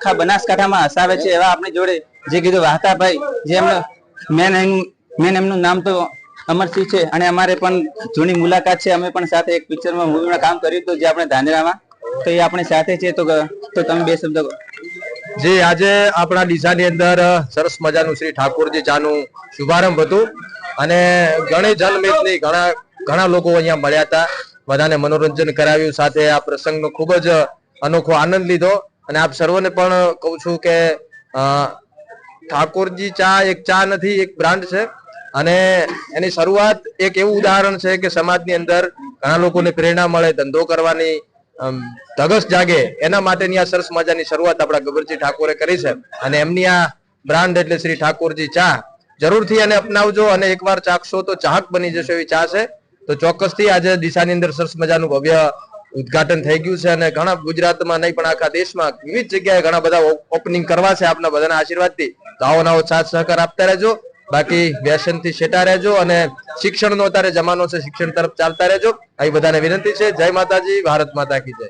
આખા બનાસકાંઠામાં હસાવે છે એવા આપણી જોડે જે કીધું વાહતાભાઈ, જે મેન એમનું નામ તો અમરસિંહ છે અને અમારે પણ જૂની મુલાકાત છે. અમે પણ સાથે એક પિક્ચરમાં મૂવીમાં કામ કર્યું હતું જે આપણે ધાનેરામાં, તો એ આપણી સાથે છે. તો તમે બે શબ્દ જી, આજે આપણા ડીસાની અંદર સરસ મજાનું શ્રી ઠાકોરજી ચાનું શુભારંભ હતું અને ઘણી જનમેદની ઘણા લોકો અહીંયા મળ્યા હતા. બધાને મનોરંજન કરાવ્યું, સાથે આ પ્રસંગનો ખૂબ જ અનોખો આનંદ લીધો. અને આપ સર્વને પણ કહું છું કે ઠાકોરજી ચા એક ચા નથી, એક બ્રાન્ડ છે અને એની શરૂઆત એક એવું ઉદાહરણ છે કે સમાજની અંદર ઘણા લોકોને પ્રેરણા મળે, ધંધો કરવાની ધગસ જાગે, એના માટેની આ સરસ મજાની શરૂઆત આપણા ગબરજી ઠાકોરે કરી છે. અને એમની આ બ્રાન્ડ એટલે શ્રી ઠાકોરજી ચા જરૂરથી એને અપનાવજો અને એકવાર ચાખશો તો ચાહક બની જશો એવી ચા છે. તો ચોક્કસથી આજે ડીસાની અંદર સરસ મજાનું ભવ્ય ઉદઘાટન થઈ ગયું છે અને ઘણા ગુજરાતમાં નહીં પણ આખા દેશમાં વિવિધ જગ્યાએ ઘણા બધા ઓપનિંગ કરવા છે આપના બધાના આશીર્વાદથી. તો આવો નવો સાથ સહકાર આપતા રહેજો. બાકી વ્યસનથી છેટા રહેજો અને શિક્ષણનો અત્યારે જમાનો છે, શિક્ષણ તરફ ચાલતા રહેજો. આવી બધાને વિનંતી છે. જય માતાજી, ભારત માતા કી જય.